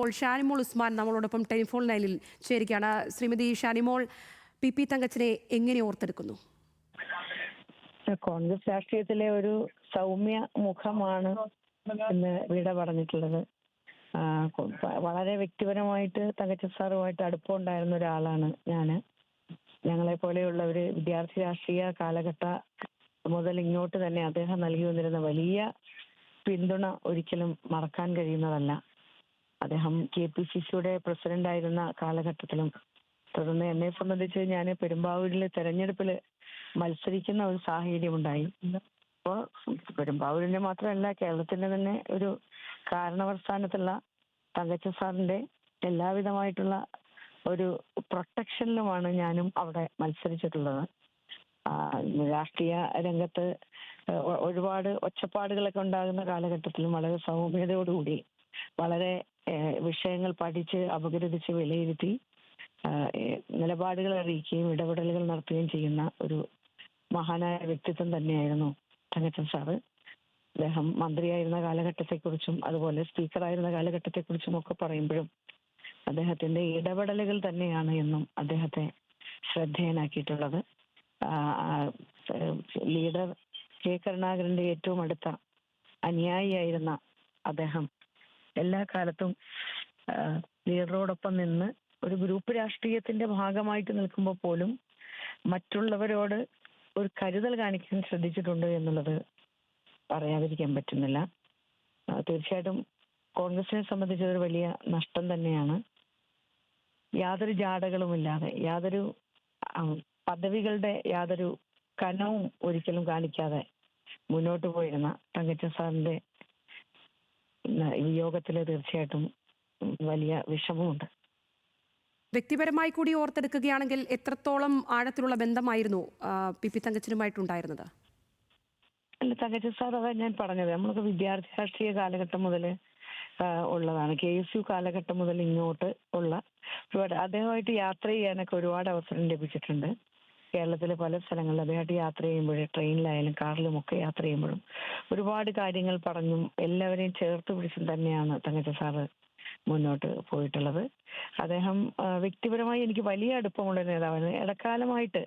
ഇപ്പോൾ ഷാനിമോൾ ഉസ്മാൻ നമ്മളോടൊപ്പം ടെലിഫോൺ ലൈനിൽ ചേരുകയാണ്. ശ്രീമതി ഷാനിമോൾ, പി തങ്കച്ചനെ എങ്ങനെ ഓർത്തെടുക്കുന്നു? കോൺഗ്രസ് രാഷ്ട്രീയത്തിലെ ഒരു സൗമ്യ മുഖമാണ് എന്ന് വീട പറഞ്ഞിട്ടുള്ളത്. വളരെ വ്യക്തിപരമായിട്ട് തങ്കച്ചൻ സാറുമായിട്ട് അടുപ്പമുണ്ടായിരുന്ന ഒരാളാണ് ഞങ്ങളെ പോലെയുള്ള ഒരു വിദ്യാർത്ഥി രാഷ്ട്രീയ കാലഘട്ട മുതൽ ഇങ്ങോട്ട് തന്നെ അദ്ദേഹം നൽകി വന്നിരുന്ന വലിയ പിന്തുണ ഒരിക്കലും മറക്കാൻ കഴിയുന്നതല്ല. അദ്ദേഹം KPCCയുടെ പ്രസിഡന്റ് ആയിരുന്ന കാലഘട്ടത്തിലും തുടർന്ന് എന്നെ സംബന്ധിച്ച് ഞാൻ പെരുമ്പാവൂരിൽ തെരഞ്ഞെടുപ്പിൽ മത്സരിക്കുന്ന ഒരു സാഹചര്യം ഉണ്ടായി. അപ്പോൾ പെരുമ്പാവൂരിന്റെ മാത്രമല്ല, കേരളത്തിന്റെ തന്നെ ഒരു കാരണവർ സ്ഥാനത്തുള്ള തങ്കച്ചൻ സാറിന്റെ എല്ലാവിധമായിട്ടുള്ള ഒരു പ്രൊട്ടക്ഷനിലുമാണ് ഞാനും അവിടെ മത്സരിച്ചിട്ടുള്ളത്. രാഷ്ട്രീയ രംഗത്ത് ഒരുപാട് ഒച്ചപ്പാടുകളൊക്കെ ഉണ്ടാകുന്ന കാലഘട്ടത്തിലും വളരെ സൗമ്യതയോടുകൂടി വളരെ വിഷയങ്ങൾ പഠിച്ച് അപഗ്രഥിച്ച് വിലയിരുത്തി നിലപാടുകൾ അറിയിക്കുകയും ഇടപെടലുകൾ നടത്തുകയും ചെയ്യുന്ന ഒരു മഹാനായ വ്യക്തിത്വം തന്നെയായിരുന്നു തങ്കച്ചൻ സാറ്. അദ്ദേഹം മന്ത്രിയായിരുന്ന കാലഘട്ടത്തെക്കുറിച്ചും അതുപോലെ സ്പീക്കറായിരുന്ന കാലഘട്ടത്തെക്കുറിച്ചും ഒക്കെ പറയുമ്പോഴും അദ്ദേഹത്തിന്റെ ഇടപെടലുകൾ തന്നെയാണ് എന്നും അദ്ദേഹത്തെ ശ്രദ്ധേയനാക്കിയിട്ടുള്ളത്. Leader K. കരുണാകരന്റെ ഏറ്റവും അടുത്ത അനുയായിയായിരുന്ന അദ്ദേഹം എല്ലാ കാലത്തും ലീഡറോടൊപ്പം നിന്ന് ഒരു ഗ്രൂപ്പ് രാഷ്ട്രീയത്തിന്റെ ഭാഗമായിട്ട് നിൽക്കുമ്പോൾ പോലും മറ്റുള്ളവരോട് ഒരു കരുതൽ കാണിക്കാൻ ശ്രദ്ധിച്ചിട്ടുണ്ട് എന്നുള്ളത് പറയാതിരിക്കാൻ പറ്റുന്നില്ല. തീർച്ചയായിട്ടും കോൺഗ്രസിനെ സംബന്ധിച്ച് ഒരു വലിയ നഷ്ടം തന്നെയാണ്. യാതൊരു ജാടകളുമില്ലാതെ, യാതൊരു പദവികളുടെ യാതൊരു കനവും ഒരിക്കലും കാണിക്കാതെ മുന്നോട്ട് പോയിരുന്ന തങ്കച്ചൻ സാറിന്റെ വിയോഗത്തിൽ തീർച്ചയായിട്ടും വലിയ വിഷമമുണ്ട്. വ്യക്തിപരമായി കൂടി ഓർത്തെടുക്കുകയാണെങ്കിൽ എത്രത്തോളം ആഴത്തിലുള്ള ബന്ധമായിരുന്നു പി തങ്കച്ചനുമായിട്ടുണ്ടായിരുന്നത്? അല്ല, തങ്കച്ചൻ സാർ അതാ ഞാൻ പറഞ്ഞത്, നമ്മൾക്ക് വിദ്യാർത്ഥി രാഷ്ട്രീയ കാലഘട്ടം മുതൽ ഉള്ളതാണ്. KSU കാലഘട്ടം മുതൽ ഇങ്ങോട്ട് ഉള്ള ഒരുപാട് അദ്ദേഹമായിട്ട് യാത്ര ചെയ്യാനൊക്കെ ഒരുപാട് അവസരം ലഭിച്ചിട്ടുണ്ട്. കേരളത്തിലെ പല സ്ഥലങ്ങളിൽ അദ്ദേഹമായിട്ട് യാത്ര ചെയ്യുമ്പോഴും ട്രെയിനിലായാലും കാറിലും ഒക്കെ യാത്ര ചെയ്യുമ്പോഴും ഒരുപാട് കാര്യങ്ങൾ പറഞ്ഞും എല്ലാവരെയും ചേർത്ത് പിടിച്ചും തന്നെയാണ് തങ്കച്ചൻ സാറ് മുന്നോട്ട് പോയിട്ടുള്ളത്. അദ്ദേഹം വ്യക്തിപരമായി എനിക്ക് വലിയ അടുപ്പമുള്ള നേതാവാണ്. ഇടക്കാലമായിട്ട്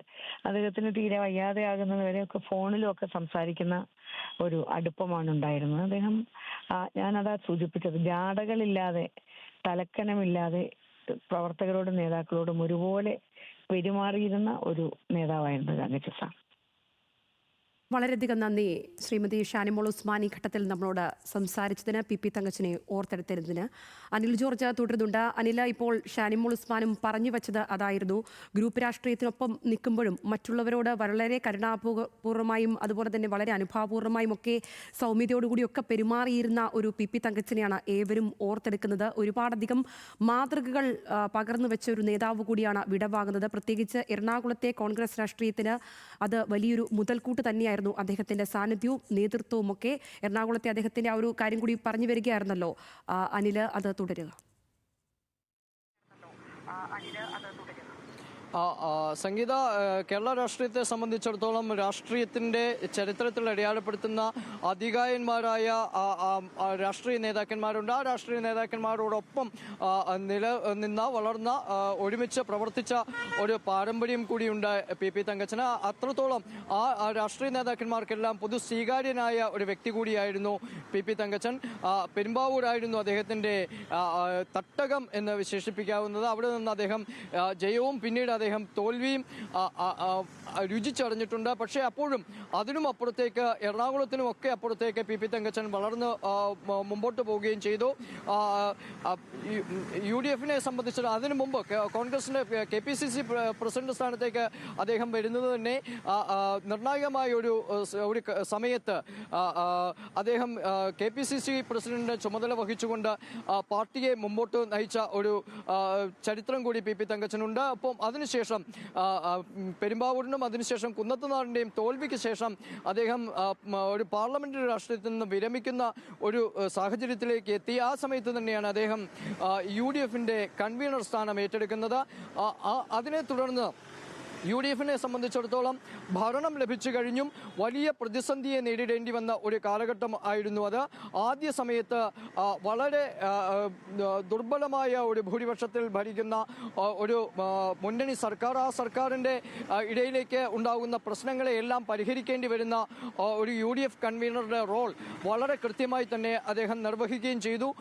അദ്ദേഹത്തിന് തീരെ വയ്യാതെയാകുന്നത് വരെയൊക്കെ ഫോണിലും ഒക്കെ സംസാരിക്കുന്ന ഒരു അടുപ്പമാണ് ഉണ്ടായിരുന്നത്. അദ്ദേഹം ഞാനതാ സൂചിപ്പിച്ചത്, ജാടകളില്ലാതെ തലക്കനമില്ലാതെ പ്രവർത്തകരോടും നേതാക്കളോടും ഒരുപോലെ പെരുമാറിയിരുന്ന ഒരു നേതാവായിരുന്നു തങ്കച്ചൻ സാർ. വളരെയധികം നന്ദി ശ്രീമതി ഷാനിമോൾ ഉസ്മാൻ ഈ ഘട്ടത്തിൽ നമ്മളോട് സംസാരിച്ചതിന്, പി തങ്കച്ചനെ ഓർത്തെടുത്തതിന്. അനിൽ ജോർജ് തുടരുന്നുണ്ട്. അനില, ഇപ്പോൾ ഷാനിമോൾ ഉസ്മാനും പറഞ്ഞു വെച്ചത് അതായിരുന്നു, ഗ്രൂപ്പ് രാഷ്ട്രീയത്തിനൊപ്പം നിൽക്കുമ്പോഴും മറ്റുള്ളവരോട് വളരെ കരുണാപൂർവ്വമായും അതുപോലെ തന്നെ വളരെ അനുഭാവപൂർവ്വമായും ഒക്കെ സൗമ്യതയോടുകൂടിയൊക്കെ പെരുമാറിയിരുന്ന ഒരു പി തങ്കച്ചനെയാണ് ഏവരും ഓർത്തെടുക്കുന്നത്. ഒരുപാടധികം മാതൃകകൾ പകർന്നു വെച്ച ഒരു നേതാവ് കൂടിയാണ് വിടവാങ്ങുന്നത്. പ്രത്യേകിച്ച് എറണാകുളത്തെ കോൺഗ്രസ് രാഷ്ട്രീയത്തിന് അത് വലിയൊരു മുതൽക്കൂട്ട് തന്നെയായിരുന്നു അദ്ദേഹത്തിന്റെ സാന്നിധ്യവും നേതൃത്വവും ഒക്കെ. എറണാകുളത്തെ അദ്ദേഹത്തിന്റെ ആ ഒരു കാര്യം കൂടി പറഞ്ഞു വരികയായിരുന്നല്ലോ അനില്, അത് തുടരുക. സംഗീത, കേരള രാഷ്ട്രീയത്തെ സംബന്ധിച്ചിടത്തോളം രാഷ്ട്രീയത്തിൻ്റെ ചരിത്രത്തിൽ അടയാളപ്പെടുത്തുന്ന അധികായന്മാരായ രാഷ്ട്രീയ നേതാക്കന്മാരുണ്ട്. ആ രാഷ്ട്രീയ നേതാക്കന്മാരോടൊപ്പം നിന്ന വളർന്ന ഒരുമിച്ച് പ്രവർത്തിച്ച ഒരു പാരമ്പര്യം കൂടിയുണ്ട് പി തങ്കച്ചന്. അത്രത്തോളം ആ രാഷ്ട്രീയ നേതാക്കന്മാർക്കെല്ലാം പൊതു സ്വീകാര്യനായ ഒരു വ്യക്തി കൂടിയായിരുന്നു പി തങ്കച്ചൻ. പെരുമ്പാവൂരായിരുന്നു അദ്ദേഹത്തിൻ്റെ തട്ടകം എന്ന് വിശേഷിപ്പിക്കാവുന്നത്. അവിടെ നിന്ന് അദ്ദേഹം ജയവും പിന്നീട് അദ്ദേഹം തോൽവിയും രുചിച്ചറിഞ്ഞിട്ടുണ്ട്. പക്ഷേ അപ്പോഴും അതിനും അപ്പുറത്തേക്ക്, എറണാകുളത്തിനും ഒക്കെ അപ്പുറത്തേക്ക് പി തങ്കച്ചൻ വളർന്ന് മുമ്പോട്ട് പോവുകയും ചെയ്തു. UDFനെ സംബന്ധിച്ച് അതിനു മുമ്പ് കോൺഗ്രസിന്റെ KPCC പ്രസിഡന്റ് സ്ഥാനത്തേക്ക് അദ്ദേഹം വരുന്നത് തന്നെ നിർണായകമായ ഒരു സമയത്ത് അദ്ദേഹം KPCC പ്രസിഡന്റ് ചുമതല വഹിച്ചുകൊണ്ട് പാർട്ടിയെ മുമ്പോട്ട് നയിച്ച ഒരു ചരിത്രം കൂടി പി തങ്കച്ചനുണ്ട്. അപ്പം അതിനുശേഷം പെരുമ്പാവൂരിനും അതിനുശേഷം കുന്നത്തുനാടിന്റെയും തോൽവിക്ക് ശേഷം അദ്ദേഹം ഒരു പാർലമെന്ററി രാഷ്ട്രീയത്തിൽ നിന്ന് വിരമിക്കുന്ന ഒരു സാഹചര്യത്തിലേക്ക് എത്തി. ആ സമയത്ത് തന്നെയാണ് അദ്ദേഹം UDFന്റെ കൺവീനർ സ്ഥാനം ഏറ്റെടുക്കുന്നത്. അതിനെ തുടർന്ന് UDF-നെ സംബന്ധിച്ചിടത്തോളം ഭരണം ലഭിച്ചു കഴിഞ്ഞും വലിയ പ്രതിസന്ധിയെ നേരിടേണ്ടി വന്ന ഒരു കാലഘട്ടം ആയിരുന്നു അത്. ആദ്യ സമയത്ത് വളരെ ദുർബലമായ ഒരു ഭൂരിപക്ഷത്തിൽ ഭരിക്കുന്ന ഒരു മുന്നണി സർക്കാർ, ആ സർക്കാരിൻ്റെ ഇടയിലേക്ക് ഉണ്ടാകുന്ന പ്രശ്നങ്ങളെയെല്ലാം പരിഹരിക്കേണ്ടി വരുന്ന ഒരു UDF കൺവീനറുടെ റോൾ വളരെ കൃത്യമായി തന്നെ അദ്ദേഹം നിർവഹിക്കുകയും ചെയ്തു.